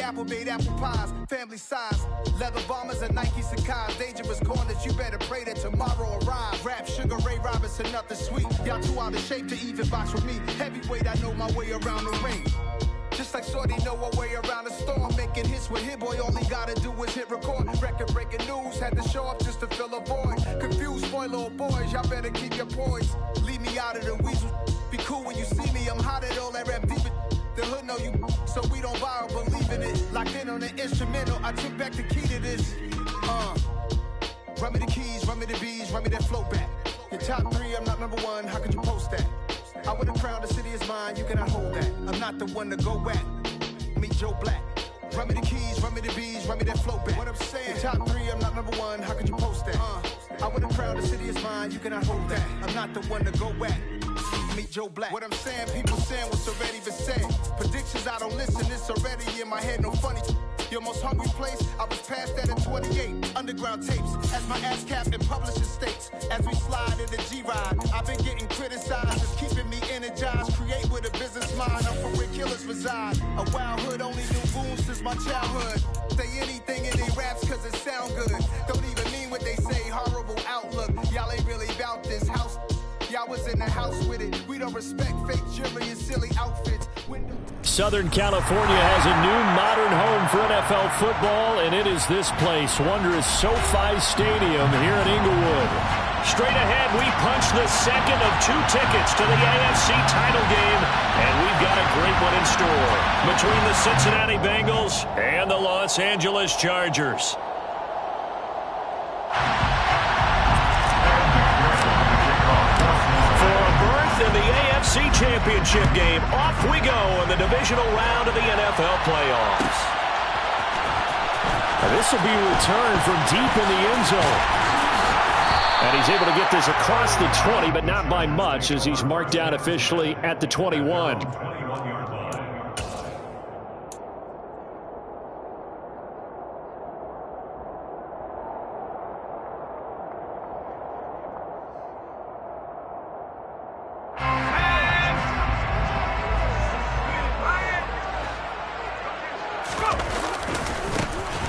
apple made apple pies, family size. Leather bombers and Nike Sacai's. Dangerous corners, you better pray that tomorrow arrives. Rap, Sugar Ray Robinson, nothing sweet. Y'all too out of shape to even box with me. Heavyweight, I know my way around the ring. Just like Shorty know her way around the storm. Making hits with Hit Boy, all he gotta do is hit record. Record breaking news, had to show up just to fill a void. Confused boy, little boys, y'all better keep your poise. Leave me out of the weasel. Be cool when you see me, I'm hot at all that rap deep. The hood know you, so we don't borrow, believe in it. Locked in on the instrumental, I took back the key to this. Run me the keys, run me the bees, run me that flow back. Your top 3, I'm not number 1, how could you post that? I would have crowned the city is mine, you cannot hold that. I'm not the one to go at. Meet Joe Black. Run me the keys, run me the bees, run me that flow back. What I'm saying, your top 3, I'm not number 1, how could you post that? I would have crowned the city is mine, you cannot hold that. I'm not the one to go at. Meet Joe Black. What I'm saying, people saying what's already been said. Predictions, I don't listen, it's already in my head, no funny. Your most hungry place, I was past that at 28. Underground tapes, as my ass cap in publishing states. As we slide in the G-Ride, I've been getting criticized. It's keeping me energized. Create with a business mind, I'm for where killers reside. A wild hood, only knew boom since my childhood. Say anything in they raps cause it sound good. Don't even mean what they say, horrible outlook. Y'all ain't really about this house. Y'all was in the house with it. We don't respect fake jewelry and silly outfits. Southern California has a new modern home for NFL football, and it is this place, wondrous SoFi Stadium here in Inglewood. Straight ahead, we punch the second of 2 tickets to the AFC title game, and we've got a great one in store between the Cincinnati Bengals and the Los Angeles Chargers. In the AFC Championship game, off we go in the divisional round of the NFL playoffs. And this will be a return from deep in the end zone. And he's able to get this across the 20, but not by much as he's marked down officially at the 21.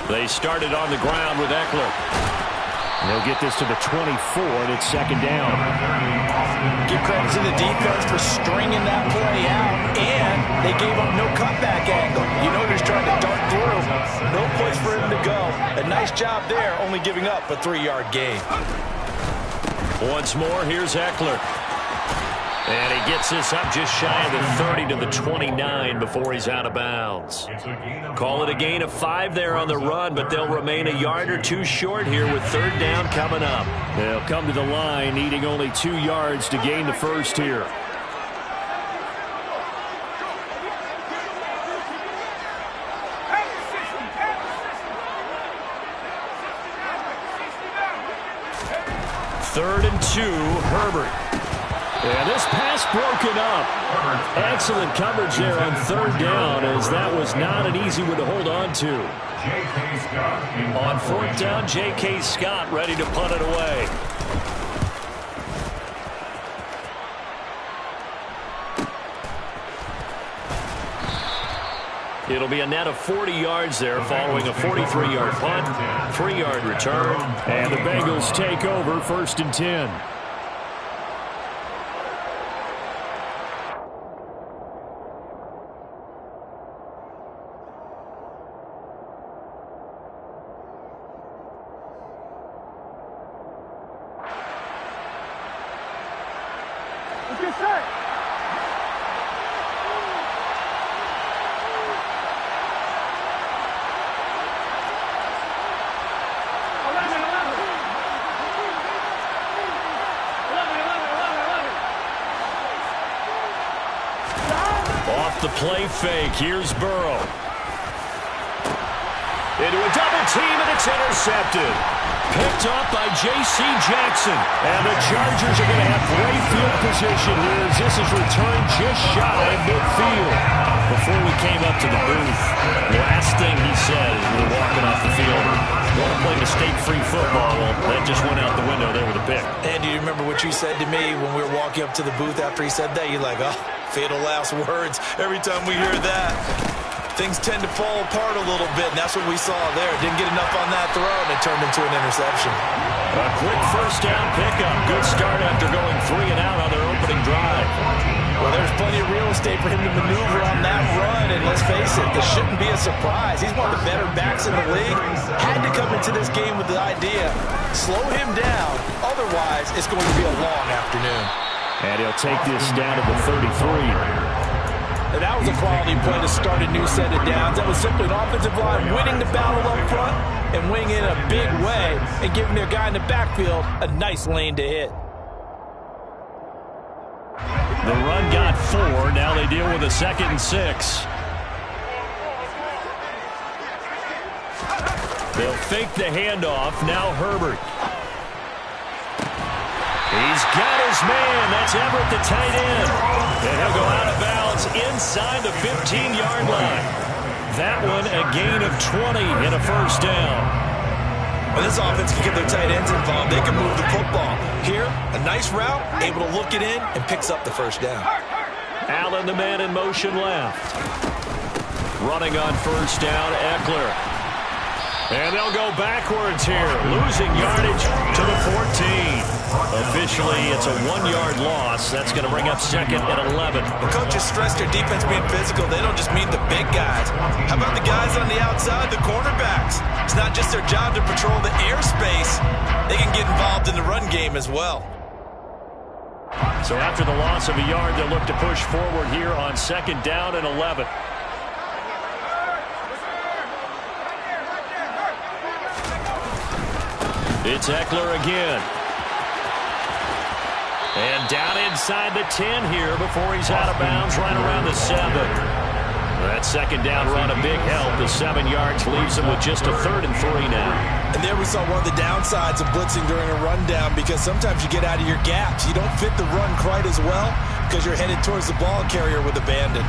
They started on the ground with Eckler. They'll get this to the 24, and it's second down. Give credit to the defense for stringing that play out, and they gave up no cutback angle. You know he's trying to dart through. No place for him to go. A nice job there, only giving up a 3-yard gain. Once more, here's Eckler. And he gets this up just shy of the 30 to the 29 before he's out of bounds. Call it a gain of 5 there on the run, but they'll remain a yard or 2 short here with third down coming up. They'll come to the line needing only 2 yards to gain the first here. Third and 2, Herbert. And this pass broken up. Excellent coverage there on third down, as that was not an easy one to hold on to. On fourth down, J.K. Scott ready to punt it away. It'll be a net of 40 yards there following a 43-yard punt, 3-yard return, and the Bengals take over first and 10. The play fake. Here's Burrow. Into a double team, and it's intercepted. Picked up by J.C. Jackson. And the Chargers are going to have great field position here as this is returned just shy of midfield. Before we came up to the booth, the last thing he said as we were walking off the field, want to play mistake-free football. Well, that just went out the window there with a pick. And do you remember what you said to me when we were walking up to the booth after he said that? You're like, oh, fatal last words every time we hear that. things tend to fall apart a little bit, and that's what we saw there. Didn't get enough on that throw, and it turned into an interception. A quick first down pickup. Good start after going 3 and out on their opening drive. Well, there's plenty of real estate for him to maneuver on that run, and let's face it, this shouldn't be a surprise. He's one of the better backs in the league. Had to come into this game with the idea, slow him down, otherwise it's going to be a long afternoon. And he'll take this down to the 33. And that was a quality play to start a new set of downs. That was simply an offensive line winning the battle up front and winning it in a big way and giving their guy in the backfield a nice lane to hit. The run got 4. Now they deal with a 2nd and 6. They'll fake the handoff. Now Herbert. He's got his man. That's Everett, the tight end. And he'll go out of bounds inside the 15-yard line. That one a gain of 20 and a first down. Well, this offense can get their tight ends involved. They can move the football. Here, a nice route, able to look it in, and picks up the first down. Allen, the man in motion left. Running on first down, Eckler. And they'll go backwards here, losing yardage to the 14. Officially, it's a 1-yard loss. That's going to bring up 2nd and 11. The coaches stress their defense being physical. They don't just mean the big guys. How about the guys on the outside, the cornerbacks? It's not just their job to patrol the airspace. They can get involved in the run game as well. So after the loss of a yard, they'll look to push forward here on 2nd down and 11. It's Eckler again. And down inside the 10 here before he's out of bounds right around the 7. That 2nd down run, a big help. The 7 yards leaves him with just a 3rd and 3 now. And there we saw one of the downsides of blitzing during a rundown, because sometimes you get out of your gaps. You don't fit the run quite as well because you're headed towards the ball carrier with abandon.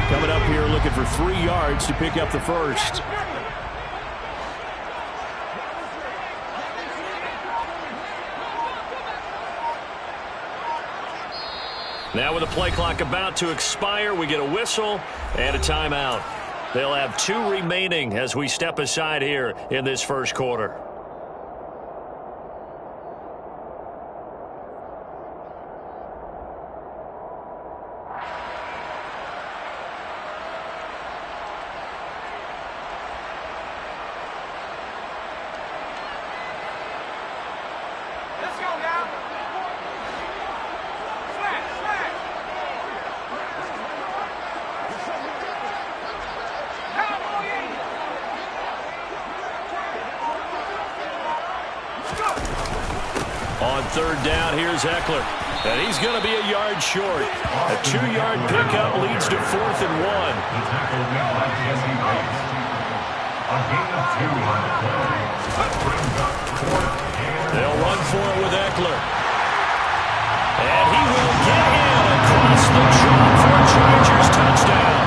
Coming up here looking for 3 yards to pick up the first. Now with the play clock about to expire, we get a whistle and a timeout. They'll have 2 remaining as we step aside here in this first quarter. On 3rd down, here's Eckler. And he's going to be a yard short. A 2-yard pickup leads to 4th and 1. They'll run for it with Eckler. And he will get in across the track for a Chargers touchdown.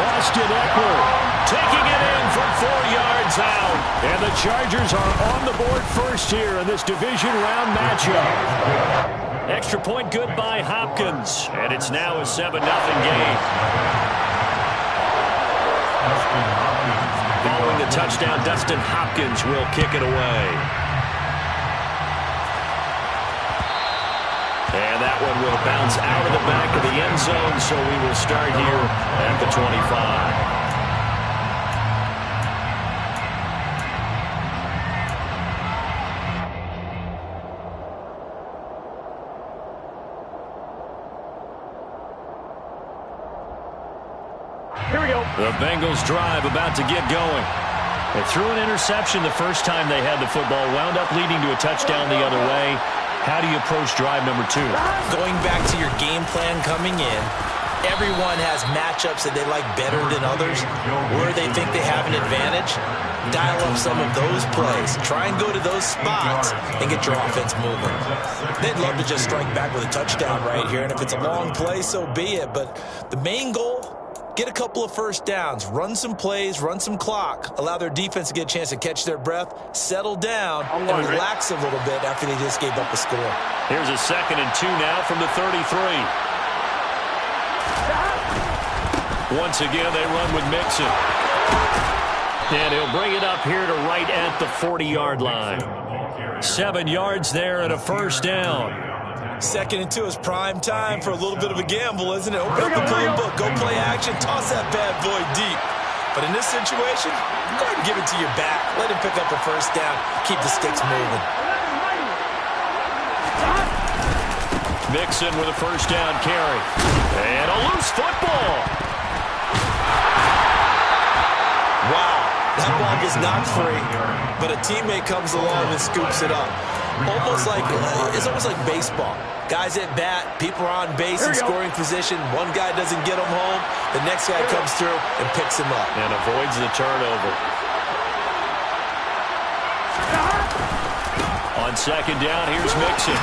Austin Eckler taking it in from 4 yards out. And the Chargers are on the board first here in this division round matchup. Extra point good by Hopkins. And it's now a 7-0 game. Following the touchdown, Dustin Hopkins will kick it away. And that one will bounce out of the back of the end zone, so we will start here at the 25. Here we go. The Bengals drive about to get going. They threw an interception the first time they had the football, wound up leading to a touchdown the other way. How do you approach drive number 2? Going back to your game plan coming in, everyone has matchups that they like better than others, where they think they have an advantage. Dial up some of those plays. Try and go to those spots and get your offense moving. They'd love to just strike back with a touchdown right here, and if it's a long play, so be it. But the main goal, get a couple of first downs, run some plays, run some clock, allow their defense to get a chance to catch their breath, settle down, and relax a little bit after they just gave up a score. Here's a 2nd and 2 now from the 33. Once again, they run with Mixon. And he'll bring it up here to right at the 40-yard line. 7 yards there and a first down. 2nd and 2 is prime time for a little bit of a gamble, isn't it? Open up the playbook, go play action, toss that bad boy deep. But in this situation, go ahead and give it to your back. Let him pick up a first down. Keep the sticks moving. Mixon with a first down carry. And a loose football. Wow, that ball gets knocked free, but a teammate comes along and scoops it up. It's almost like baseball. Guys at bat, people are on base in scoring position. One guy doesn't get him home. The next guy comes through and picks him up. And avoids the turnover. On 2nd down, here's Mixon.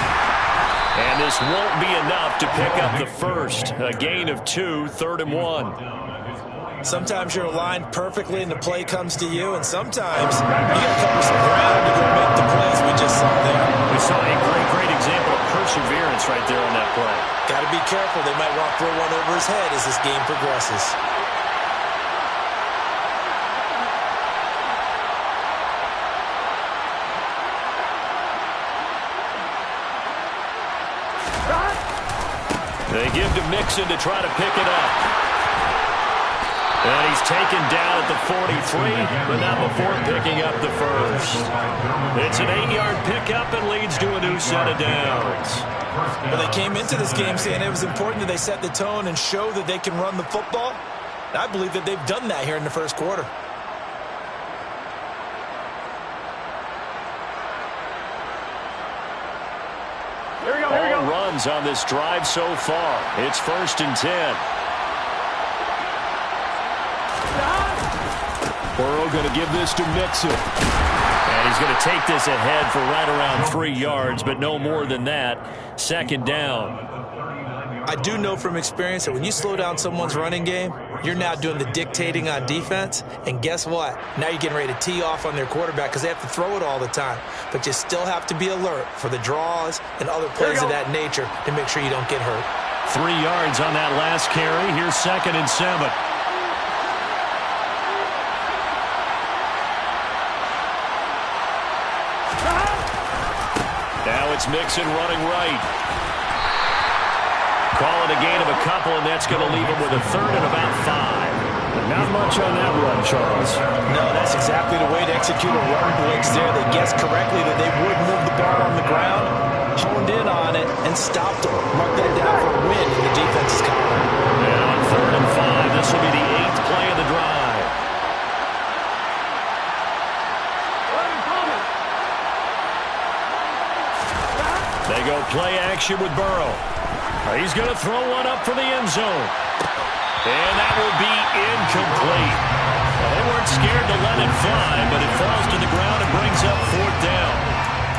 And this won't be enough to pick up the first. A gain of 2, 3rd and 1. Sometimes you're aligned perfectly and the play comes to you, and sometimes you got to cover some ground to go make the plays we just saw there. We saw a great example of perseverance right there on that play. Got to be careful. They might want to throw one over his head as this game progresses. They give to Mixon to try to pick it up. And he's taken down at the 43, but not before picking up the first. It's an 8-yard pickup and leads to a new set of downs. Well, they came into this game saying it was important that they set the tone and show that they can run the football. And I believe that they've done that here in the first quarter. All runs on this drive so far. It's 1st and 10. Burrow going to give this to Mixon. And he's going to take this ahead for right around 3 yards, but no more than that. 2nd down. I do know from experience that when you slow down someone's running game, you're now doing the dictating on defense. And guess what? Now you're getting ready to tee off on their quarterback because they have to throw it all the time. But you still have to be alert for the draws and other plays of that nature to make sure you don't get hurt. 3 yards on that last carry. Here's 2nd and 7. Now it's Mixon running right. Call it a gain of a couple, and that's going to leave him with a 3rd and about 5. Not much on that run, Charles. No, that's exactly the way to execute a run blitz there. They guessed correctly that they would move the ball on the ground, honed in on it, and stopped them. Marked it down for a win in the defense's column. And on 3rd and 5, this will be the 8th play of the drive. They go play action with Burrow. He's going to throw one up for the end zone. And that will be incomplete. Well, they weren't scared to let it fly, but it falls to the ground and brings up 4th down.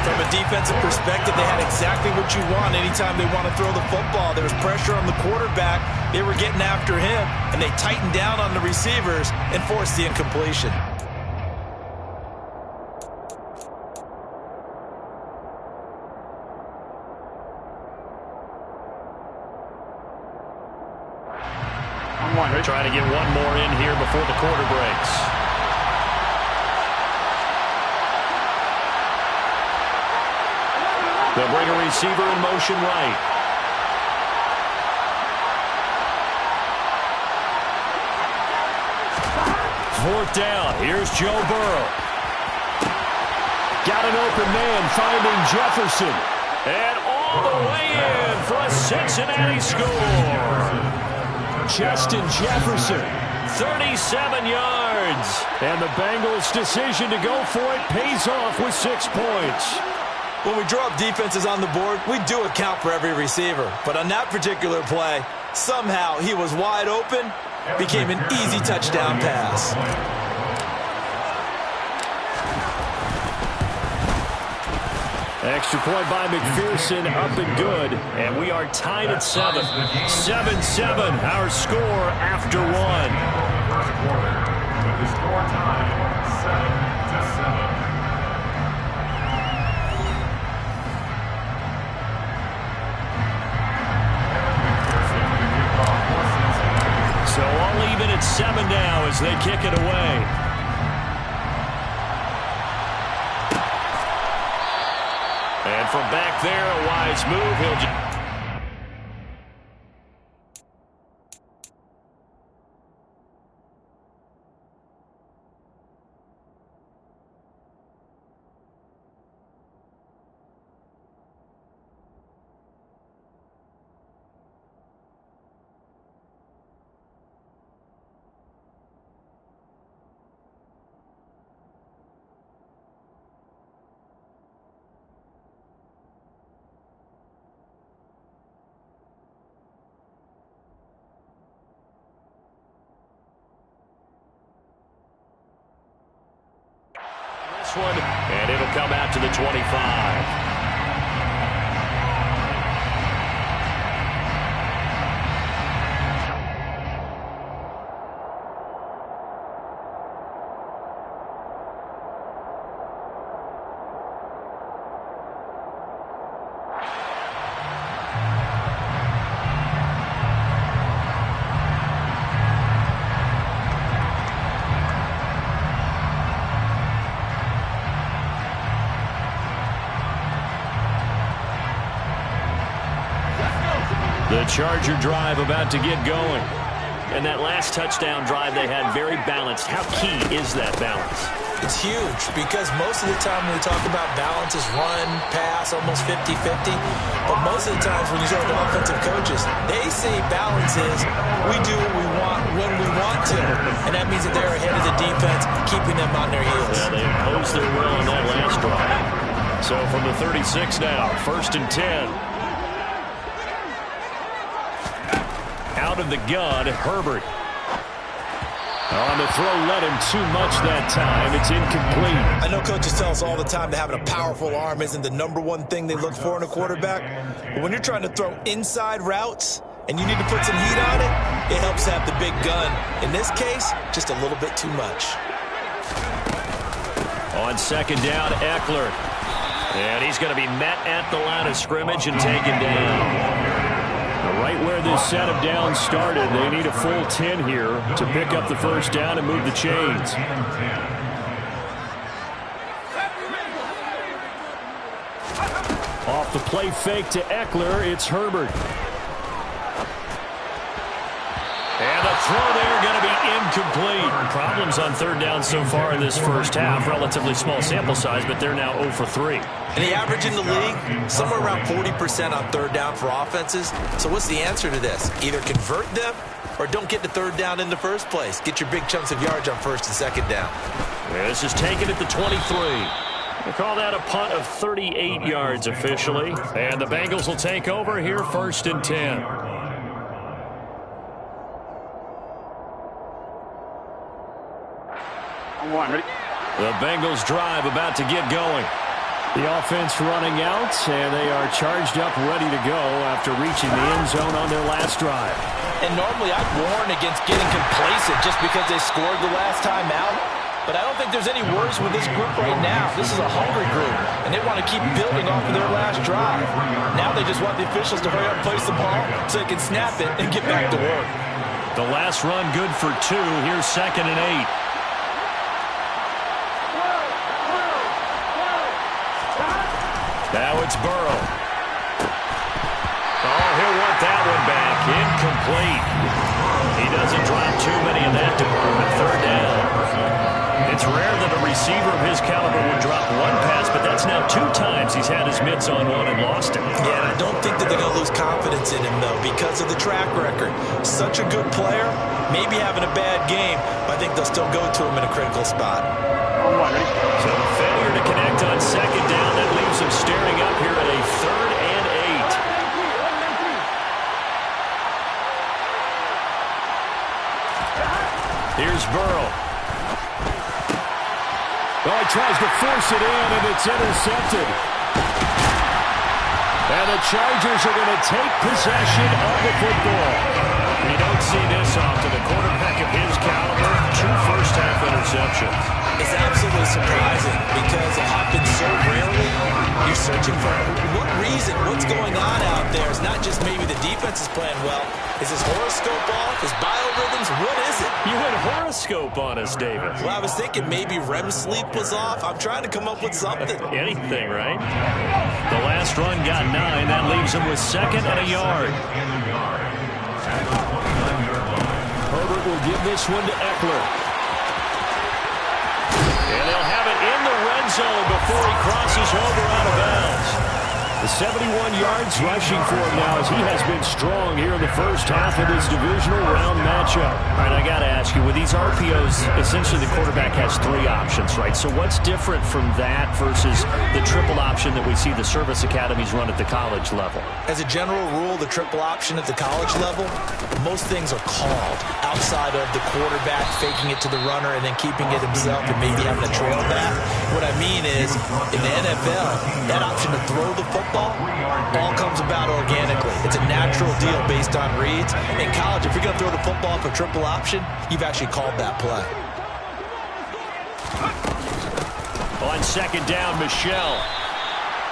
From a defensive perspective, they had exactly what you want anytime they want to throw the football. There was pressure on the quarterback. They were getting after him, and they tightened down on the receivers and forced the incompletion. Trying to get one more in here before the quarter breaks. They'll bring a receiver in motion right. Fourth down. Here's Joe Burrow. Got an open man finding Jefferson. And all the way in for a Cincinnati score. Justin Jefferson, 37 yards. And the Bengals' decision to go for it pays off with 6 points. When we draw up defenses on the board, we do account for every receiver. But on that particular play, somehow he was wide open, became an easy touchdown pass. Extra point by McPherson, up and good. And we are tied at 7. 7-7, our score after 1. First quarter, with the score tied 7-7. at 7 now as they kick it away. And from back there, a wise move. He'll just... one, and it'll come out to the 25. The Charger drive about to get going. And that last touchdown drive they had very balanced. How key is that balance? It's huge because most of the time when we talk about balance is run, pass, almost 50-50. But most of the times when you talk to offensive coaches, they say balance is we do what we want when we want to. And that means that they're ahead of the defense, keeping them on their heels. Yeah, they imposed their will on that last drive. So from the 36 now, 1st and 10. Out of the gun, Herbert. On the throw, led him too much that time. It's incomplete. I know coaches tell us all the time that having a powerful arm isn't the #1 thing they look for in a quarterback. But when you're trying to throw inside routes and you need to put some heat on it, it helps to have the big gun. In this case, just a little bit too much. On 2nd down, Eckler. And he's going to be met at the line of scrimmage and taken down. Right where this set of downs started, they need a full 10 here to pick up the 1st down and move the chains. Off the play fake to Eckler, it's Herbert. And the throw there going to be incomplete. Problems on 3rd down so far in this 1st half. Relatively small sample size, but they're now 0 for 3. And the average in the league, somewhere around 40% on 3rd down for offenses. So what's the answer to this? Either convert them or don't get the 3rd down in the first place. Get your big chunks of yards on 1st and 2nd down. Yeah, this is taken at the 23. They call that a punt of 38 yards officially. And the Bengals will take over here 1st and 10. The Bengals drive about to get going. The offense running out, and they are charged up, ready to go after reaching the end zone on their last drive. And normally I'd warn against getting complacent just because they scored the last time out. But I don't think there's any worries with this group right now. This is a hungry group, and they want to keep building off of their last drive. Now they just want the officials to hurry up and place the ball so they can snap it and get back to work. The last run good for 2. Here's 2nd and 8. Now it's Burrow. Oh, he'll want that one back. Incomplete. He doesn't drop too many in that department. 3rd down. It's rare that a receiver of his caliber would drop one pass, but that's now 2 times he's had his mitts on one and lost it. Yeah, and I don't think that they're going to lose confidence in him, though, because of the track record. Such a good player, maybe having a bad game, but I think they'll still go to him in a critical spot. So the failure to connect on 2nd down, that leaves him staring up here at a 3rd and 8. Here's Burrow. Oh, he tries to force it in, and it's intercepted. And the Chargers are going to take possession of the football. You don't see this often. A quarterback of his caliber, 2 first-half interceptions. interceptions. It's absolutely surprising because it happens so rarely. You're searching for what reason, what's going on out there. It's not just maybe the defense is playing well. Is his horoscope off? His biorhythms? What is it? You went horoscope on us, David. Well, I was thinking maybe REM sleep was off. I'm trying to come up with something. Anything, right? The last run got 9. That leaves him with 2nd and a yard. Herbert will give this one to Eckler. And they'll have it in the red zone before he crosses over out of bounds. The 71 yards rushing for him now as he has been strong here in the first half of this divisional round matchup. All right, I got to ask you, with these RPOs, essentially the quarterback has 3 options, right? So what's different from that versus the triple option that we see the service academies run at the college level? As a general rule, the triple option at the college level, most things are called outside of the quarterback faking it to the runner and then keeping it himself and maybe having a trail back. What I mean is, in the NFL, that option to throw the football all comes about organically. It's a natural deal based on reads. In college, if you're going to throw the football for triple option, you've actually called that play. On 2nd down, Michelle.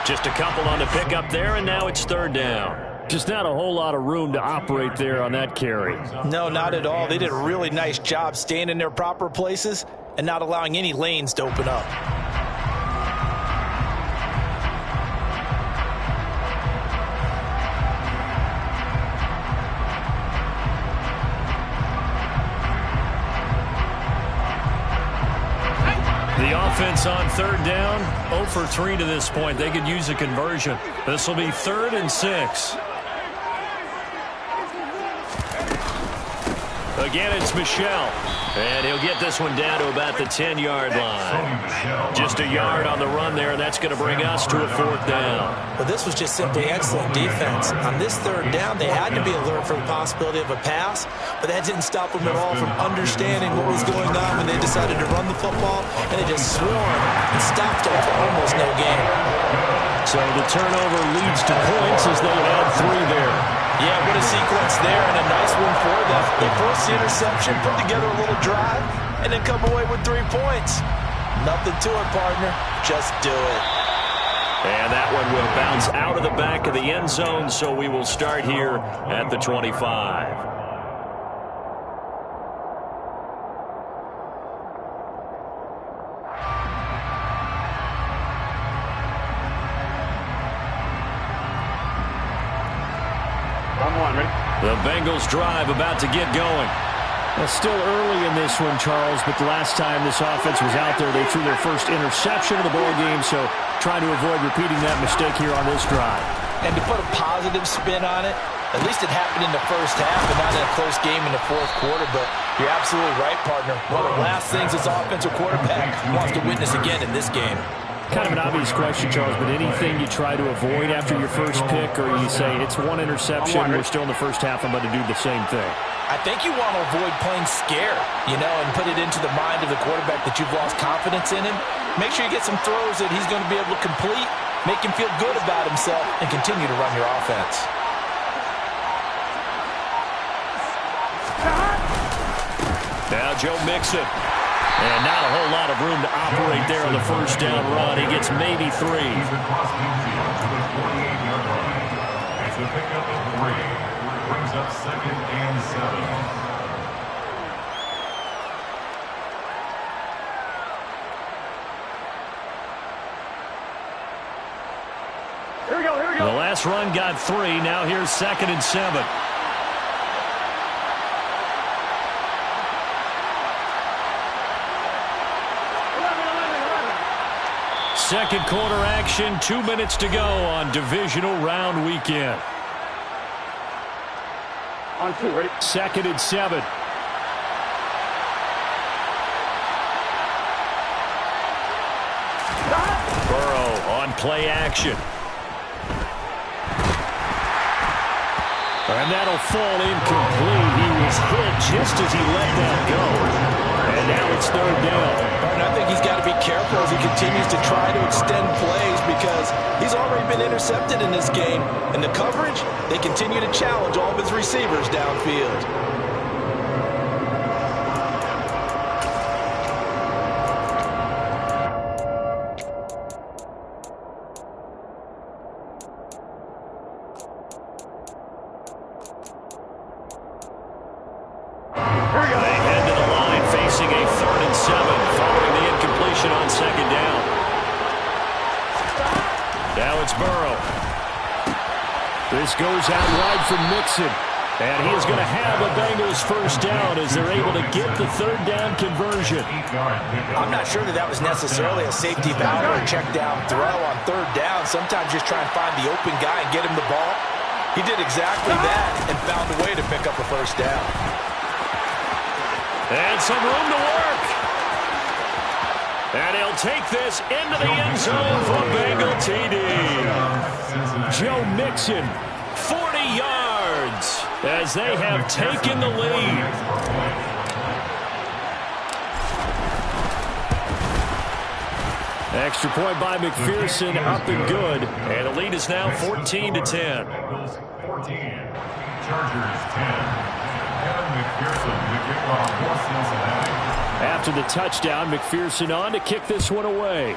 Just a couple on the pickup there, and now it's 3rd down. Just not a whole lot of room to operate there on that carry. No, not at all. They did a really nice job staying in their proper places and not allowing any lanes to open up. The offense on 3rd down, 0 for 3 to this point. They could use a conversion. This will be 3rd and 6. Again, it's Michelle. And he'll get this one down to about the 10-yard line. Just a yard on the run there, and that's going to bring us to a 4th down. Well, this was just simply excellent defense. On this 3rd down, they had to be alert for the possibility of a pass, but that didn't stop them at all from understanding what was going on when they decided to run the football, and they just swarmed and stopped them for almost no gain. So the turnover leads to points as they add 3 there. Yeah, what a sequence there, and a nice one for them. They forced the interception, put together a little drive, and then come away with 3 points. Nothing to it, partner. Just do it. And that one will bounce out of the back of the end zone, so we will start here at the 25. The Bengals drive about to get going. Well, still early in this one, Charles, but the last time this offense was out there, they threw their first interception of the ball game, so trying to avoid repeating that mistake here on this drive. And to put a positive spin on it, at least it happened in the first half and not in a close game in the 4th quarter, but you're absolutely right, partner. One of the last things this offensive quarterback wants to witness again in this game. Kind of an obvious question, Charles, but anything you try to avoid after your first pick, or you say it's 1 interception, we're still in the first half, I'm going to do the same thing? I think you want to avoid playing scared, and put it into the mind of the quarterback that you've lost confidence in him. Make sure you get some throws that he's going to be able to complete, make him feel good about himself, and continue to run your offense. Now Joe Mixon. And not a whole lot of room to operate there on the first down run. He gets maybe 3. It's the pickup of 3. Brings up 2nd and 7. Here we go. The last run got 3. Now here's 2nd and 7. Second quarter action, 2 minutes to go on divisional round weekend. On 2, ready? 2nd and 7. Burrow on play action. And that'll fall incomplete. He was hit just as he let that go. And now it's 3rd down. And I think he's got to be careful as he continues to try to extend plays because he's already been intercepted in this game. And the coverage, they continue to challenge all of his receivers downfield. second down. Now it's Burrow. This goes out wide for Mixon. And he is going to have a Bengals first down as they're able to get the third down conversion. I'm not sure that was necessarily a safety valve or a check down throw on third down. Sometimes just try and find the open guy and get him the ball. He did exactly that and found a way to pick up a first down. And some room to work. And he'll take this into the end zone for Bengal TD. Joe Mixon, 40 yards as they have taken the lead. Extra point by McPherson, up and good. And the lead is now 14-10. Bengals 14, Chargers 10. Kevin McPherson, the kickoff for Cincinnati. After the touchdown, McPherson on to kick this one away.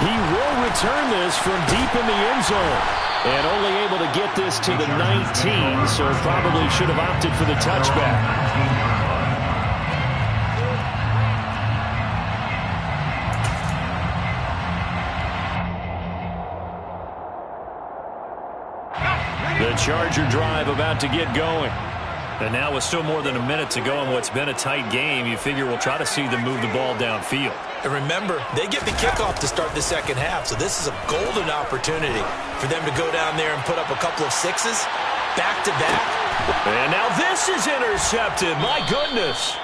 He will return this from deep in the end zone. And only able to get this to the 19, so probably should have opted for the touchback. The Charger drive about to get going. And now with still more than a minute to go in what's been a tight game, you figure we'll try to see them move the ball downfield. And remember, they get the kickoff to start the second half, so this is a golden opportunity for them to go down there and put up a couple of sixes back-to-back. And now this is intercepted. My goodness.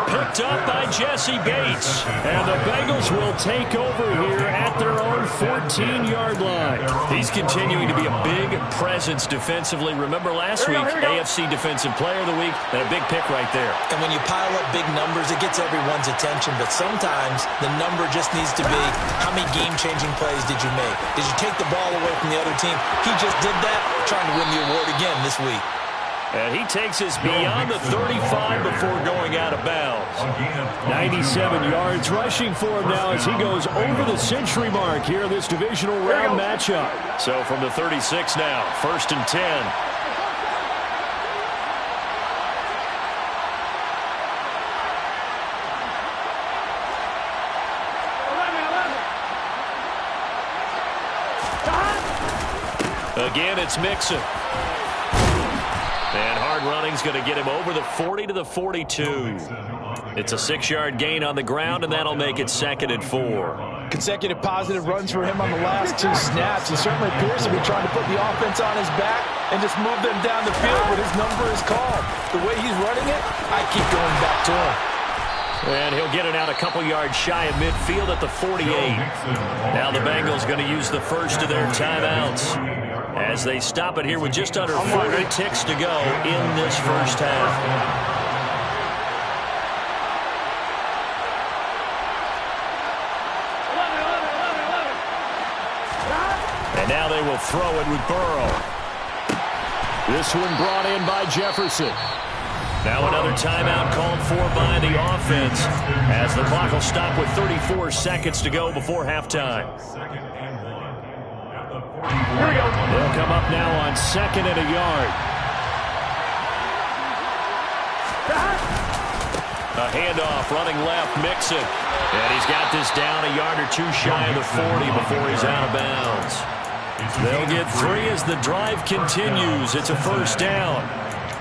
Picked up by Jesse Bates. And the Bengals will take over here at their own 14-yard line. He's continuing to be a big presence defensively. Remember last week, AFC Defensive Player of the Week, and a big pick right there. And when you pile up big numbers, it gets everyone's attention. But sometimes the number just needs to be, how many game-changing plays did you make? Did you take the ball away from the other team? He just did that, trying to win the award again this week. And he takes us beyond the 35 before going out of bounds. 97 yards rushing for him now as he goes over the century mark here in this divisional round matchup. So from the 36 now, 1st and 10. Again, it's Mixon. And hard running's going to get him over the 40 to the 42. It's a 6-yard gain on the ground, and that'll make it 2nd and 4. Consecutive positive runs for him on the last 2 snaps. He certainly appears to be trying to put the offense on his back and just move them down the field, but his number is called. The way he's running it, I keep going back to him. And he'll get it out a couple yards shy of midfield at the 48. Now the Bengals going to use the first of their timeouts as they stop it here with just under 40 ticks to go in this first half. And now they will throw it with Burrow. This one brought in by Jefferson. Now another timeout called for by the offense as the clock will stop with 34 seconds to go before halftime. They'll come up now on 2nd and a yard. A handoff running left, Mixon. And he's got this down a yard or 2 shy of the 40 before he's out of bounds. They'll get 3 as the drive continues. It's a first down.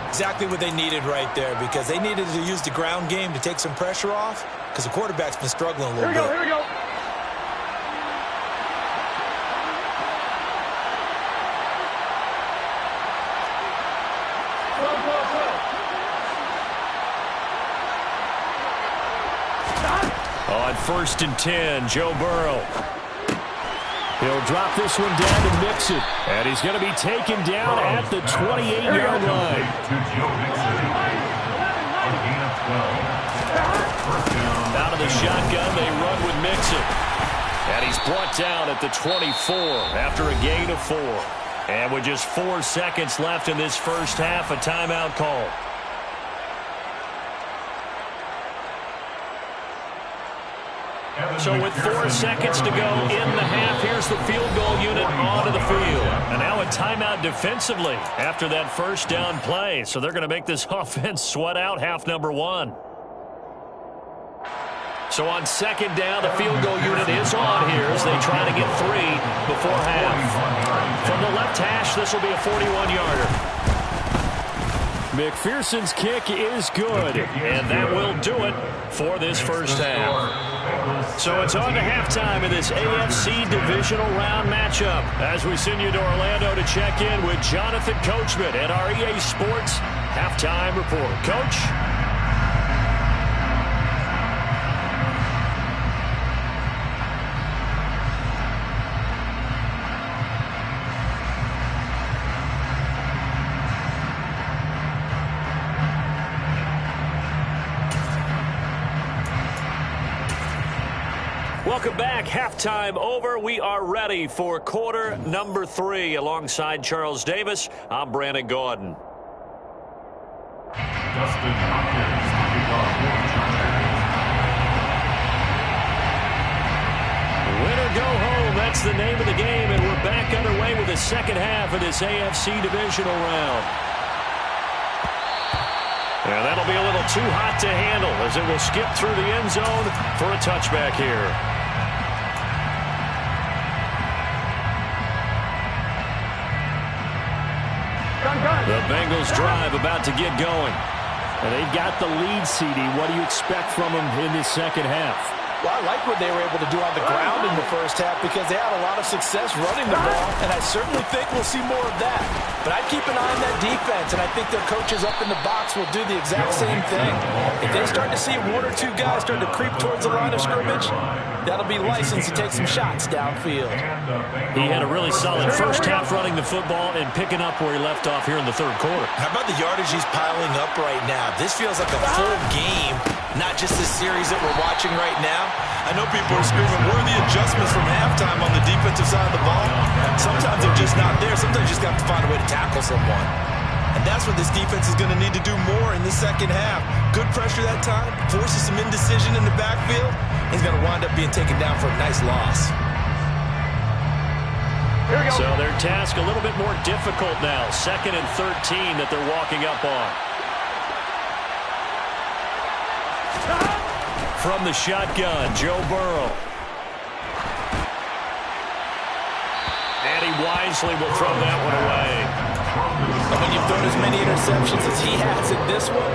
Exactly what they needed right there, because they needed to use the ground game to take some pressure off, because the quarterback's been struggling a little bit. Here we go. On 1st and 10, Joe Burrow. He'll drop this one down to Mixon. And he's going to be taken down at the 28-yard line. Out of the shotgun, they run with Mixon. And he's brought down at the 24 after a gain of 4. And with just 4 seconds left in this first half, a timeout call. So with 4 seconds to go in the half, here's the field goal unit onto the field. And now a timeout defensively after that first down play. So they're going to make this offense sweat out half number 1. So on second down, the field goal unit is on here as they try to get 3 before half. From the left hash, this will be a 41-yarder. McPherson's kick is good, and that will do it for this first half. So it's on to halftime in this AFC divisional round matchup as we send you to Orlando to check in with Jonathan Coachman at our EA Sports Halftime Report. Coach? Welcome back. Halftime over. We are ready for quarter number 3. Alongside Charles Davis, I'm Brandon Gaudin. Dustin Hopkins, Win or go home, that's the name of the game, and we're back underway with the second half of this AFC divisional round. And that'll be a little too hot to handle as it will skip through the end zone for a touchback here. The Bengals drive about to get going. And they've got the lead, CD. What do you expect from them in this second half? Well, I like what they were able to do on the ground in the first half because they had a lot of success running the ball, and I certainly think we'll see more of that. But I'd keep an eye on that defense, and I think their coaches up in the box will do the exact same thing. If they start to see 1 or 2 guys start to creep towards the line of scrimmage, that'll be license to take some shots downfield. He had a really solid first half running the football and picking up where he left off here in the third quarter. How about the yardage he's piling up right now? This feels like a full game, not just a series that we're watching right now. I know people are screaming, where are the adjustments from halftime on the defensive side of the ball? Sometimes they're just not there. Sometimes you just have to find a way to tackle someone. And that's what this defense is going to need to do more in the second half. Good pressure that time, forces some indecision in the backfield. He's going to wind up being taken down for a nice loss. So their task a little bit more difficult now. 2nd and 13 that they're walking up on. From the shotgun, Joe Burrow. And he wisely will throw that one away. When you've thrown as many interceptions as he has in this one,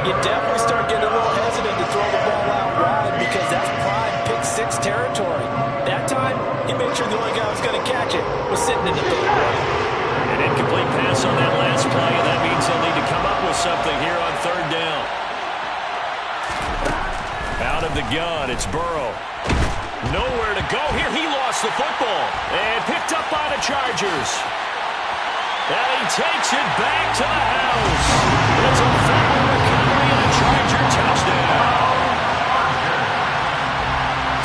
you definitely start getting a little hesitant to throw the ball out wide because that's prime pick-6 territory. That time, he made sure the only guy who was going to catch it was sitting in the third row. An incomplete pass on that last play, and that means they'll need to come up with something here on 3rd down. Out of the gun, it's Burrow. Nowhere to go here. He lost the football and picked up by the Chargers. And he takes it back to the house. It's a fumble recovery and a Charger touchdown.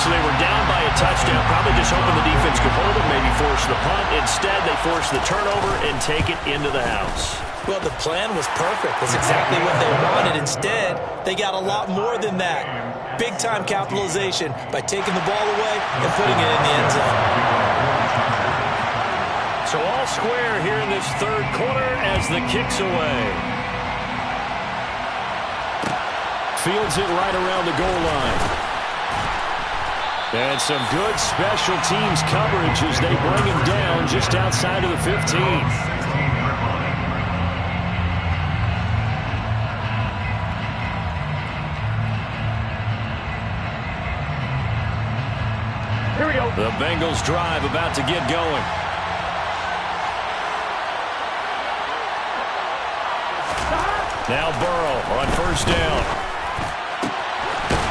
So they were down by a touchdown, probably just hoping the defense could hold it, maybe force the punt. Instead, they forced the turnover and take it into the house. Well, the plan was perfect. That's exactly what they wanted. Instead, they got a lot more than that. Big-time capitalization by taking the ball away and putting it in the end zone. So all square here in this third quarter as the kick's away. Fields it right around the goal line. And some good special teams coverage as they bring him down just outside of the 15. The Bengals drive about to get going. Now Burrow on 1st down.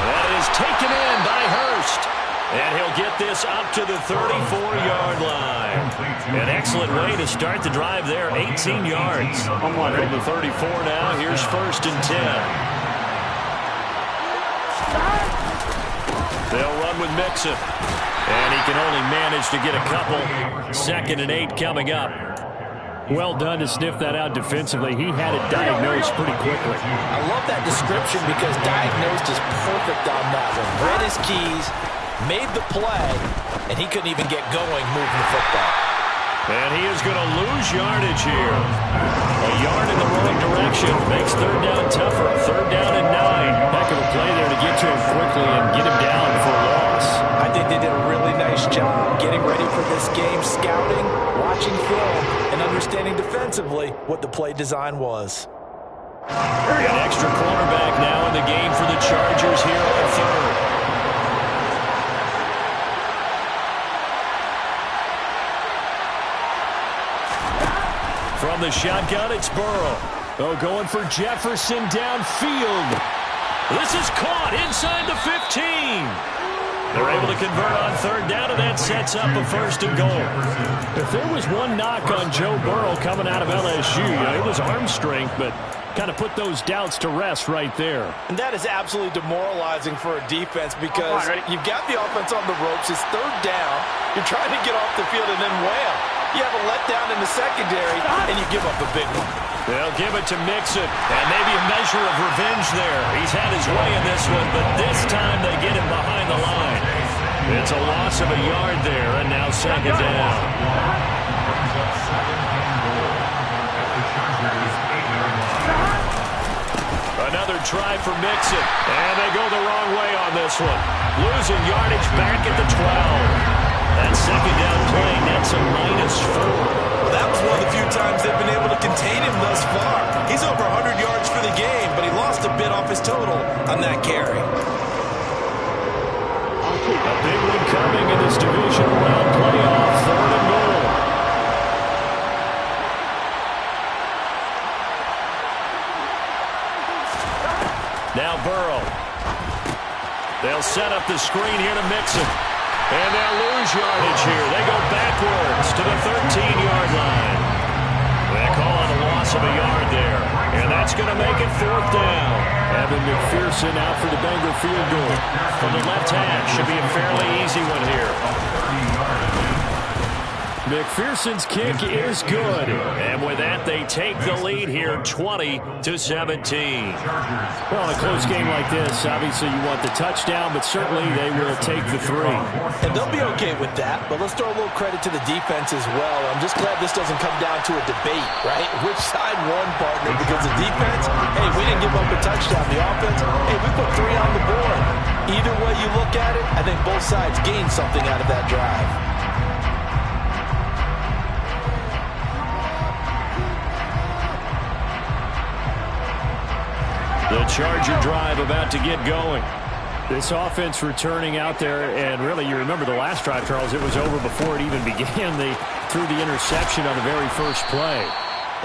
That is taken in by Hurst. And he'll get this up to the 34-yard line. An excellent way to start the drive there. 18 yards. From the 34 now, here's 1st and 10. They'll run with Mixon. And he can only manage to get a couple. 2nd and 8 coming up. Well done to sniff that out defensively. He had it diagnosed pretty quickly. I love that description because diagnosed is perfect on that one. Read his keys, made the play, and he couldn't even get going moving the football. And he is going to lose yardage here. A yard in the wrong direction makes third down tougher. Third down and 9. Heck of a play there to get to him quickly and get him down for a loss. I think they did a really nice job getting ready for this game, scouting, watching film, and understanding defensively what the play design was. An extra cornerback now in the game for the Chargers here on third. From the shotgun, it's Burrow. Oh, going for Jefferson downfield. This is caught inside the 15. They're able to convert on third down, and that sets up a first and goal. If there was one knock on Joe Burrow coming out of LSU, it was arm strength, but kind of put those doubts to rest right there. And that is absolutely demoralizing for a defense because you've got the offense on the ropes. It's third down. You're trying to get off the field, and then wham, you have a letdown in the secondary, and you give up a big one. They'll give it to Mixon, and maybe a measure of revenge there. He's had his way in this one, but this time they get him behind the line. It's a loss of a yard there, and now second down. Another try for Mixon, and they go the wrong way on this one. Losing yardage back at the 12. That second down play nets a -4. Well, that was one of the few times they've been able to contain him thus far. He's over 100 yards for the game, but he lost a bit off his total on that carry. A big one coming in this divisional round playoff, third and goal. Now Burrow. They'll set up the screen here to Mixon. And they'll lose yardage here. They go backwards to the 13-yard line. They call it a loss of a yard there. And that's going to make it fourth down. Evan McPherson out for the Bengal field goal. From the left hash, should be a fairly easy one here. McPherson's kick is good. And with that, they take the lead here 20-17. Well, in a close game like this, obviously you want the touchdown, but certainly they will take the 3. And they'll be okay with that, but let's throw a little credit to the defense as well. I'm just glad this doesn't come down to a debate, right? Which side won, partner? Because the defense, hey, we didn't give up a touchdown. The offense, hey, we put 3 on the board. Either way you look at it, I think both sides gained something out of that drive. The Charger drive about to get going. This offense returning out there, and really, you remember the last drive, Charles, it was over before it even began. They threw the interception on the very first play.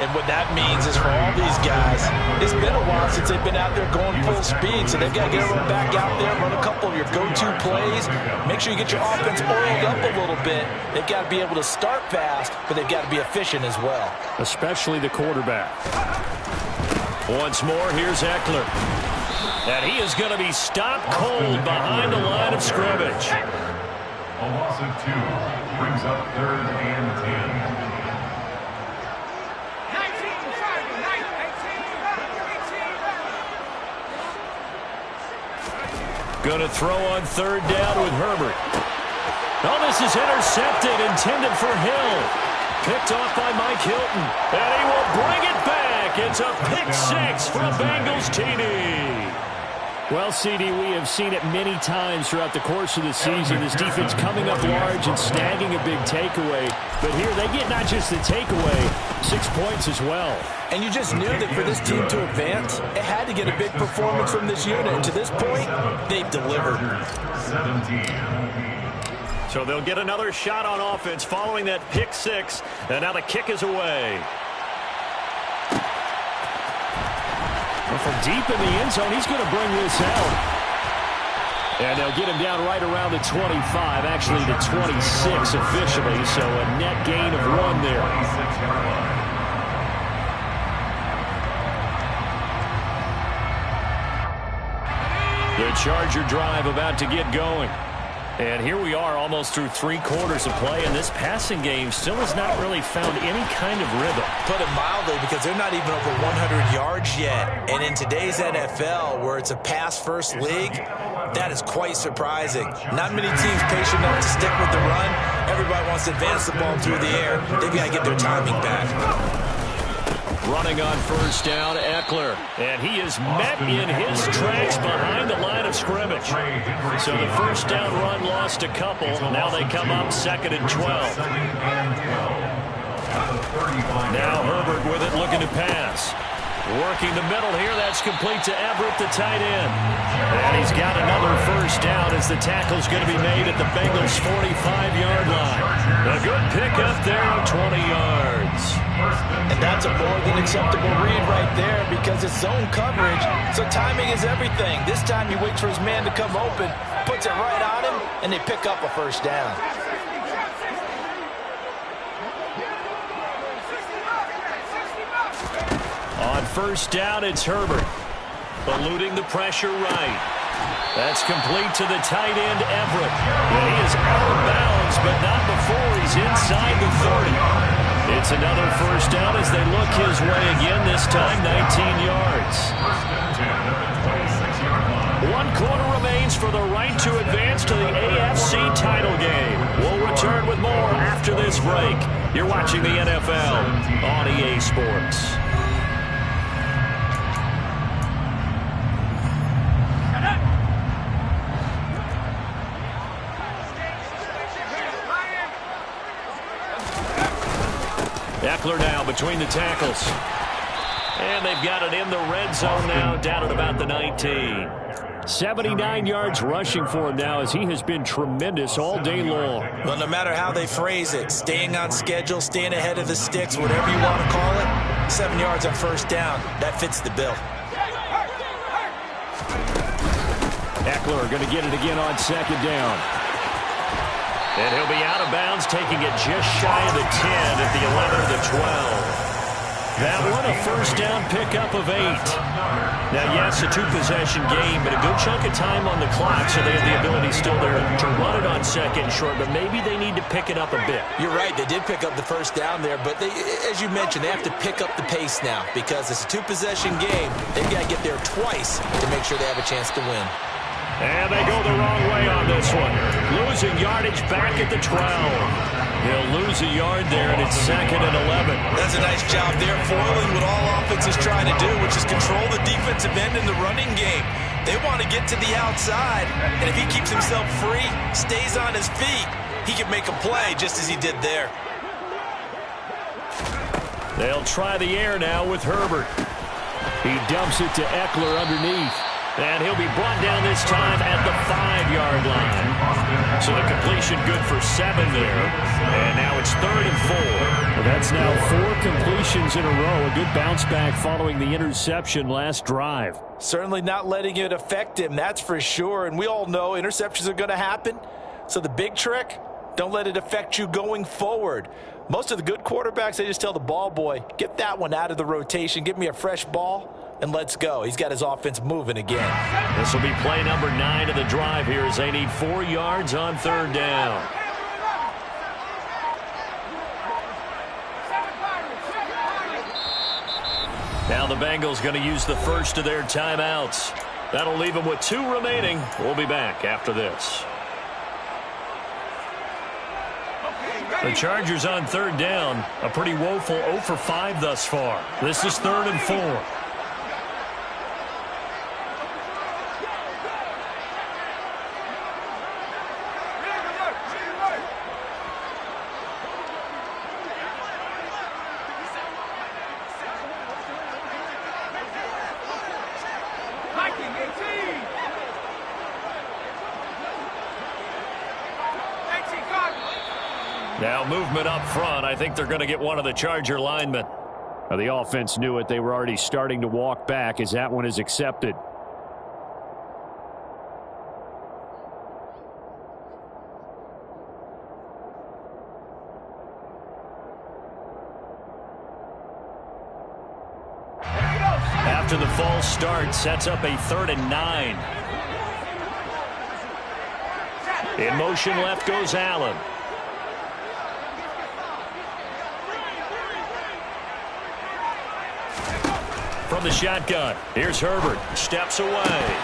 And what that means is for all these guys, it's been a while since they've been out there going full speed, so they've got to get everyone back out there, run a couple of your go-to plays, make sure you get your offense oiled up a little bit. They've got to be able to start fast, but they've got to be efficient as well. Especially the quarterback. Once more, here's Eckler. And he is going to be stopped cold behind the line of scrimmage. A loss of 2 brings up third and 10. Going to throw on third down with Herbert. Oh, this is intercepted, intended for Hill. Picked off by Mike Hilton. And he will bring it back. It's a pick 6 for a Bengals TD. Well, CD, we have seen it many times throughout the course of the season. This defense coming up large and snagging a big takeaway. But here they get not just the takeaway, 6 points as well. And you just knew that for this team to advance, it had to get a big performance from this unit. And to this point, they've delivered. 17. So they'll get another shot on offense following that pick 6. And now the kick is away. From deep in the end zone, he's going to bring this out. And they'll get him down right around the 25, actually the 26 officially, so a net gain of 1 there. The Charger drive about to get going. And here we are almost through 3 quarters of play, and this passing game still has not really found any kind of rhythm. Put it mildly, because they're not even over 100 yards yet. And in today's NFL, where it's a pass-first league, that is quite surprising. Not many teams patient enough to stick with the run. Everybody wants to advance the ball through the air. They've got to get their timing back. Running on first down, Eckler. And he is met in his tracks behind the line of scrimmage. So the first down run lost a couple. Now they come up 2nd and 12. Now Herbert with it, looking to pass. Working the middle here. That's complete to Everett, the tight end. And he's got another first down as the tackle's going to be made at the Bengals' 45-yard line. A good pickup there of 20 yards. And that's a more than acceptable read right there, because it's zone coverage, so timing is everything. This time he waits for his man to come open, puts it right on him, and they pick up a first down. On first down, it's Herbert. Eluding the pressure right. That's complete to the tight end, Everett. And he is out of bounds, but not before he's inside the 30. It's another first down as they look his way again, this time 19 yards. 1 quarter remains for the right to advance to the AFC title game. We'll return with more after this break. You're watching the NFL on EA Sports. Eckler now between the tackles. And they've got it in the red zone now, down at about the 19. 79 yards rushing for him now, as he has been tremendous all day long. Well, no matter how they phrase it, staying on schedule, staying ahead of the sticks, whatever you want to call it, 7 yards on first down, that fits the bill. Eckler going to get it again on 2nd down. And he'll be out of bounds, taking it just shy of the 10 at the 11 of the 12. That one a first down pickup of 8. Now, yes, a 2-possession game, but a good chunk of time on the clock, so they have the ability still there to run it on 2nd short, but maybe they need to pick it up a bit. You're right, they did pick up the first down there, but they, as you mentioned, they have to pick up the pace now, because it's a 2-possession game. They've got to get there twice to make sure they have a chance to win. And they go the wrong way on this one. Losing yardage back at the 12. He'll lose a yard there, and it's 2nd and 11. That's a nice job there, foiling what all offense is trying to do, which is control the defensive end in the running game. They want to get to the outside, and if he keeps himself free, stays on his feet, he can make a play just as he did there. They'll try the air now with Herbert. He dumps it to Eckler underneath. And he'll be brought down this time at the 5-yard line. So the completion good for 7 there. And now it's 3rd and 4. Well, that's now 4 completions in a row. A good bounce back following the interception last drive. Certainly not letting it affect him, that's for sure. And we all know interceptions are going to happen. So the big trick, don't let it affect you going forward. Most of the good quarterbacks, they just tell the ball boy, get that one out of the rotation, give me a fresh ball, and let's go. He's got his offense moving again. This will be play number 9 of the drive here, as they need 4 yards on 3rd down. Now the Bengals going to use the first of their timeouts. That'll leave them with 2 remaining. We'll be back after this. The Chargers on 3rd down. A pretty woeful 0 for 5 thus far. This is 3rd and 4. Now movement up front. I think they're going to get one of the Charger linemen. Now, the offense knew it. They were already starting to walk back as that one is accepted. After the false start, sets up a 3rd and 9. In motion left goes Allen. From the shotgun, here's Herbert. Steps away.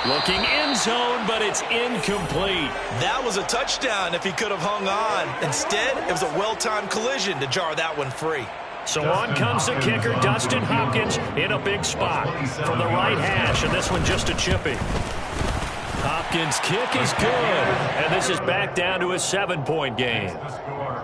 Looking end zone, but it's incomplete. That was a touchdown if he could have hung on. Instead, it was a well-timed collision to jar that one free. So on comes the kicker, Dustin Hopkins, in a big spot from the right hash, and this one just a chippy. Hopkins' kick is good, and this is back down to a 7-point game.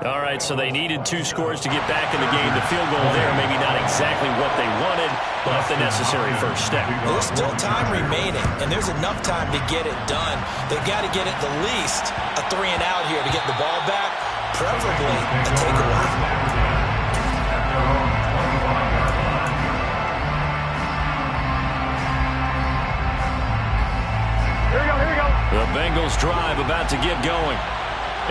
All right, so they needed 2 scores to get back in the game. The field goal there, maybe not exactly what they wanted, but the necessary first step. There's still time remaining, and there's enough time to get it done. They've got to get at the least a 3-and-out here to get the ball back, preferably a takeaway. The Bengals drive about to get going.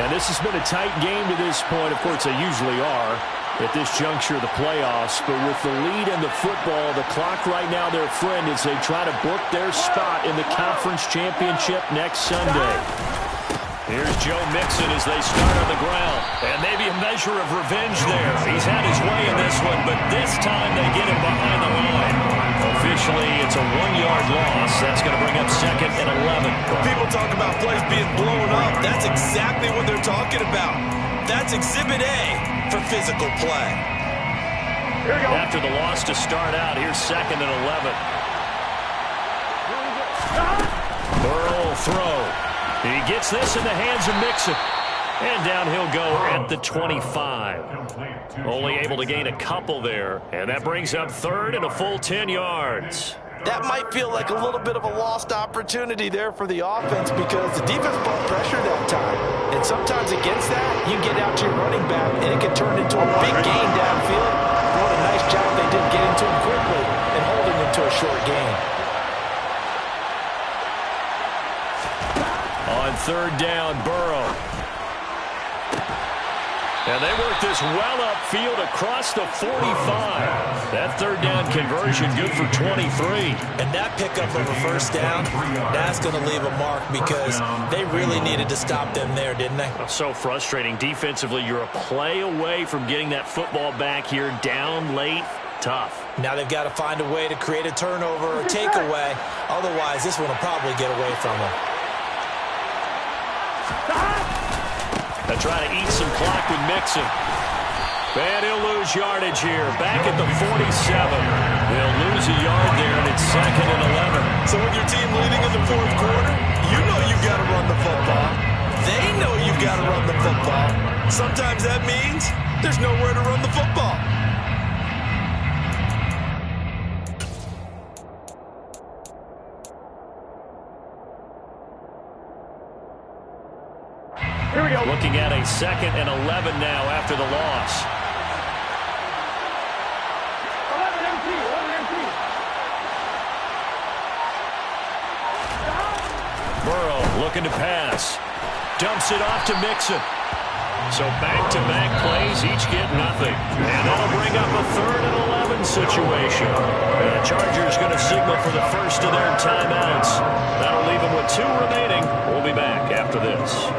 And this has been a tight game to this point. Of course, they usually are at this juncture of the playoffs. But with the lead in the football, the clock right now their friend as they try to book their spot in the conference championship next Sunday. Here's Joe Mixon as they start on the ground. And maybe a measure of revenge there. He's had his way in this one, but this time they get him behind the line. Officially, it's a 1-yard loss. That's going to bring up 2nd and 11. When people talk about plays being blown up, that's exactly what they're talking about. That's Exhibit A for physical play. After the loss to start out, here's 2nd and 11. Burrow will throw. He gets this in the hands of Mixon. And down he'll go at the 25. Only able to gain a couple there. And that brings up 3rd and a full 10 yards. That might feel like a little bit of a lost opportunity there for the offense because the defense brought pressure that time. And sometimes against that, you get out to your running back, and it can turn into a big gain downfield. What a nice job they did getting to him quickly and holding him to a short gain. On 3rd down, Burrow. And they work this well upfield across the 45. That 3rd down conversion good for 23. And that pickup of a first down, that's going to leave a mark because they really needed to stop them there, didn't they? So frustrating. Defensively, you're a play away from getting that football back here down late. Tough. Now they've got to find a way to create a turnover or takeaway. Otherwise, this one will probably get away from them. They're trying to eat some clock with Mixon. And he'll lose yardage here. Back at the 47. They'll lose a yard there, and it's 2nd and 11. So with your team leading in the 4th quarter, you know you've got to run the football. They know you've got to run the football. Sometimes that means there's nowhere to run the football. Here we go. Looking at a 2nd and 11 now after the loss. Burrow looking to pass. Dumps it off to Mixon. So back-to-back plays, each get nothing. And that'll bring up a 3rd and 11 situation. And the Chargers going to signal for the first of their timeouts. That'll leave them with 2 remaining. We'll be back after this.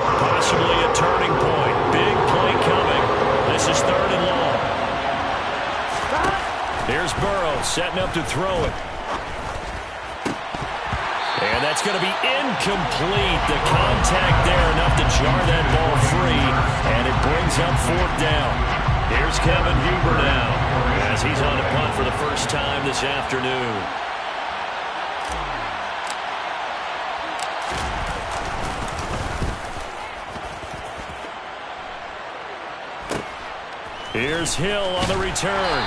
Possibly a turning point. Big play coming. This is 3rd and long. Here's Burrow setting up to throw it. And that's going to be incomplete. The contact there enough to jar that ball free. And it brings up 4th down. Here's Kevin Huber now as he's on to punt for the first time this afternoon. Here's Hill on the return.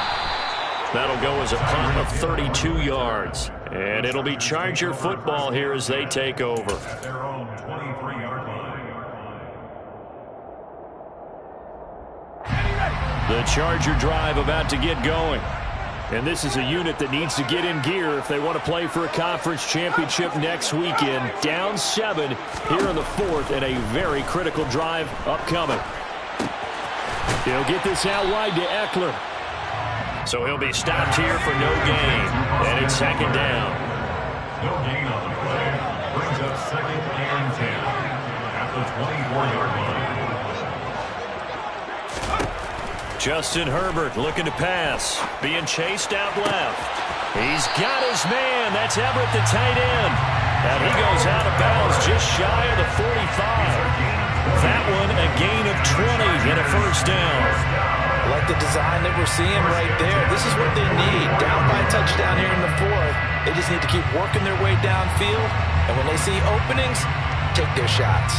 That'll go as a punt of 32 yards. And it'll be Charger football here as they take over. At their own 23-yard line. The Charger drive about to get going. And this is a unit that needs to get in gear if they want to play for a conference championship next weekend. Down 7 here in the 4th, and a very critical drive upcoming. He'll get this out wide to Eckler. So he'll be stopped here for no gain. And it's 2nd down. No gain on the play. Brings up 2nd and 10 at the 24-yard line. Justin Herbert looking to pass. Being chased out left. He's got his man. That's Everett, the tight end. And he goes out of bounds just shy of the 45. That one a gain of 20 and a 1st down. I like the design that we're seeing right there. This is what they need. Down by a touchdown here in the 4th. They just need to keep working their way downfield. And when they see openings, take their shots.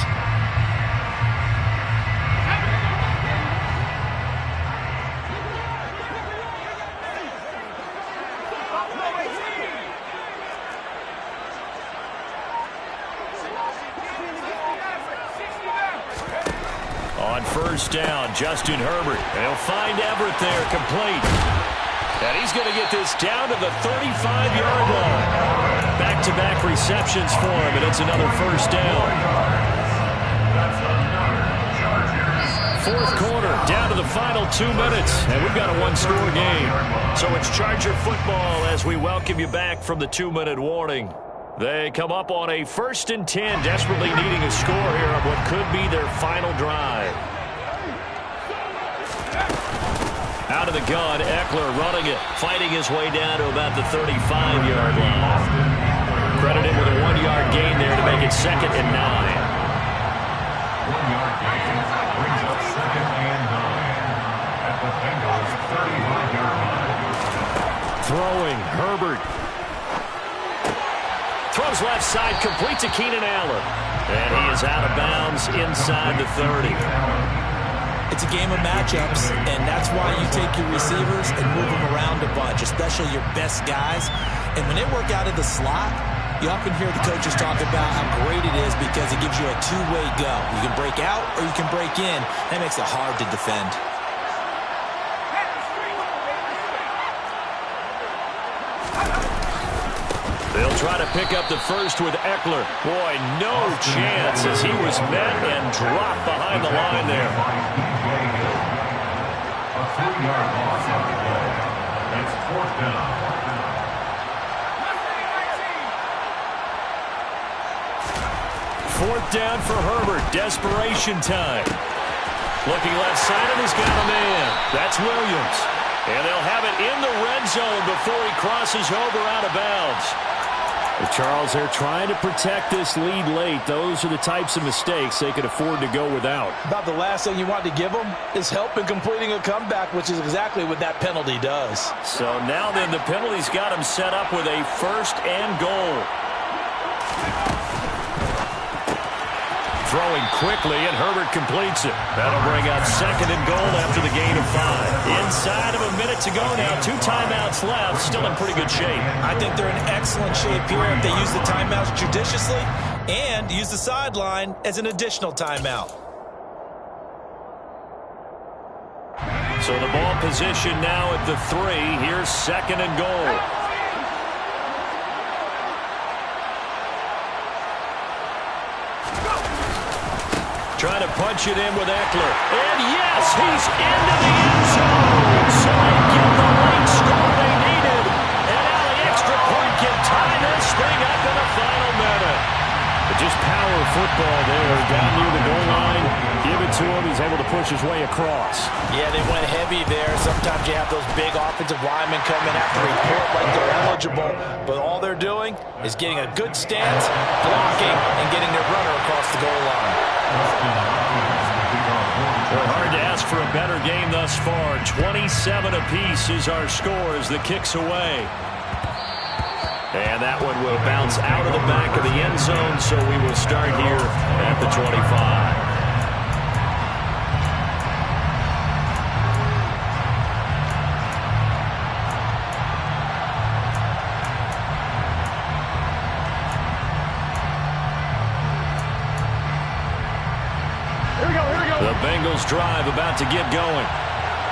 On 1st down, Justin Herbert. They'll find Everett there, complete. And he's going to get this down to the 35-yard line. Back-to-back receptions for him, and it's another 1st down. 4th quarter, down to the final 2 minutes, and we've got a 1-score game. So it's Charger football as we welcome you back from the 2-minute warning. They come up on a 1st and 10, desperately needing a score here on what could be their final drive. Out of the gun, Eckler running it, fighting his way down to about the 35-yard line. Credit him with a 1-yard gain there to make it 2nd and 9. 1-yard gain brings up 2nd and 9 at the Bengals 35-yard line. Throwing, Herbert. Throws left side, complete to Keenan Allen. And he is out of bounds inside the 30. It's a game of matchups, and that's why you take your receivers and move them around a bunch, especially your best guys. And when they work out of the slot, you often hear the coaches talk about how great it is because it gives you a two-way go. You can break out or you can break in. That makes it hard to defend. They'll try to pick up the first with Eckler. Boy, no chance as he was met and dropped behind the line there. A 3-yard loss on the play. That's 4th down. Fourth down for Herbert. Desperation time. Looking left side, and he's got a man. That's Williams. And they'll have it in the red zone before he crosses over out of bounds. Well, Charles, they're trying to protect this lead late. Those are the types of mistakes they could afford to go without. About the last thing you want to give them is help in completing a comeback, which is exactly what that penalty does. So now then, the penalty's got him set up with a 1st and goal. Throwing quickly, and Herbert completes it. That'll bring up 2nd and goal after the gain of 5. Inside of a minute to go now. 2 timeouts left. Still in pretty good shape. I think they're in excellent shape here if they use the timeouts judiciously and use the sideline as an additional timeout. So the ball position now at the 3. Here's 2nd and goal. Trying to punch it in with Eckler. And yes, he's into the end zone. So they get the late score they needed. And now the extra point can tie this thing up in the final minute. But just power football there. Down near the goal line. Give it to him. He's able to push his way across. Yeah, they went heavy there. Sometimes you have those big offensive linemen come in after report like they're eligible. But all they're doing is getting a good stance, blocking, and getting their runner across the goal line. Well, hard to ask for a better game thus far. 27 apiece is our score as the kick's away. And that one will bounce out of the back of the end zone, so we will start here at the 25. The Bengals drive about to get going.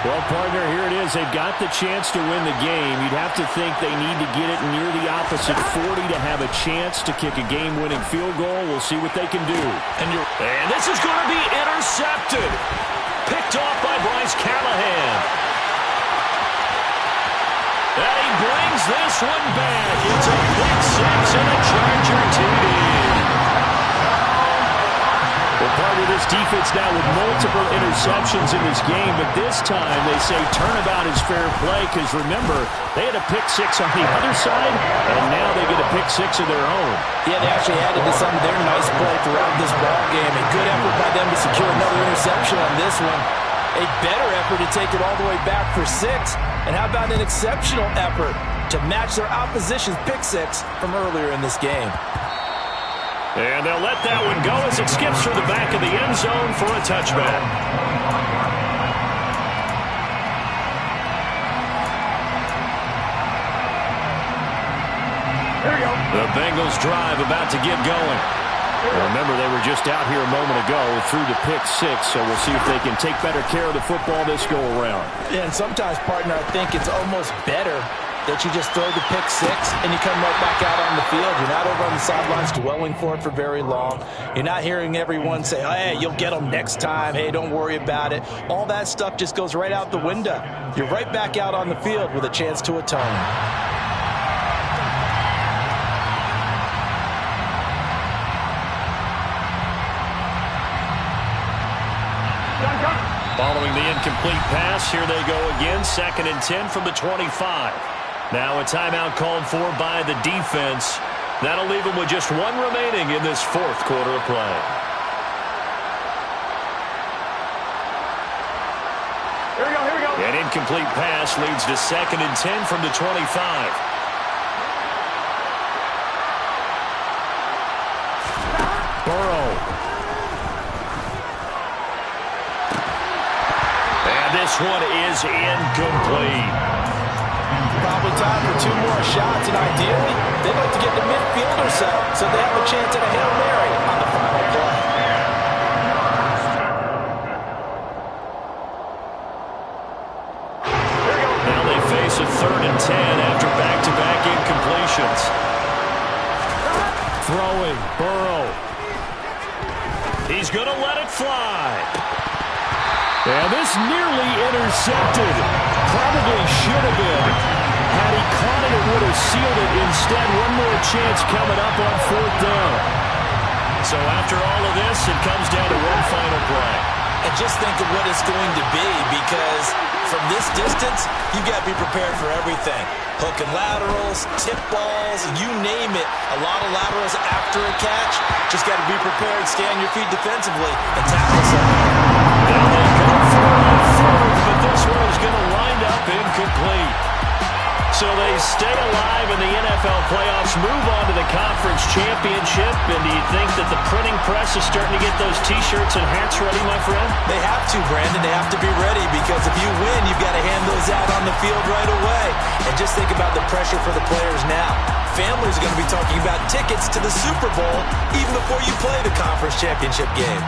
Well, partner, here it is. They've got the chance to win the game. You'd have to think they need to get it near the opposite 40 to have a chance to kick a game-winning field goal. We'll see what they can do. And this is going to be intercepted. Picked off by Bryce Callahan. And he brings this one back. It's a pick six and a Charger TD. Well, part of this defense now with multiple interceptions in this game, but this time they say turnabout is fair play because, remember, they had a pick six on the other side, and now they get a pick six of their own. Yeah, they actually added to some of their nice play throughout this ball game. A good effort by them to secure another interception on this one. A better effort to take it all the way back for six. And how about an exceptional effort to match their opposition's pick six from earlier in this game? And they'll let that one go as it skips through the back of the end zone for a touchback. Here we go. The Bengals drive about to get going. Remember, they were just out here a moment ago through the pick six, so we'll see if they can take better care of the football this go-around. Yeah, and sometimes, partner, I think it's almost better that you just throw the pick six and you come right back out on the field. You're not over on the sidelines dwelling for it for very long. You're not hearing everyone say, hey, you'll get them next time. Hey, don't worry about it. All that stuff just goes right out the window. You're right back out on the field with a chance to atone. Following the incomplete pass, here they go again. 2nd and 10 from the 25. Now a timeout called for by the defense. That'll leave them with just one remaining in this fourth quarter of play. Here we go, here we go. An incomplete pass leads to 2nd and 10 from the 25. Burrow. And this one is incomplete. Probably time for 2 more shots, and ideally, they'd like to get to midfield or so they have a chance at a Hail Mary on the final play. Now they face a 3rd and 10 after back-to-back incompletions. Throwing, Burrow. He's going to let it fly. And this nearly intercepted. Probably should have been. Had he caught it, it would have sealed it. Instead, one more chance coming up on 4th down. So after all of this, it comes down to one final play. And just think of what it's going to be, because from this distance, you've got to be prepared for everything. Hook and laterals, tip balls, you name it. A lot of laterals after a catch. Just got to be prepared, stay on your feet defensively, and tackle something. Now they go for it on 4th, but this one is going to wind up incomplete. So they stay alive in the NFL playoffs, move on to the conference championship. And do you think that the printing press is starting to get those T-shirts and hats ready, my friend? They have to, Brandon. They have to be ready, because if you win, you've got to hand those out on the field right away. And just think about the pressure for the players now. Families are going to be talking about tickets to the Super Bowl even before you play the conference championship game.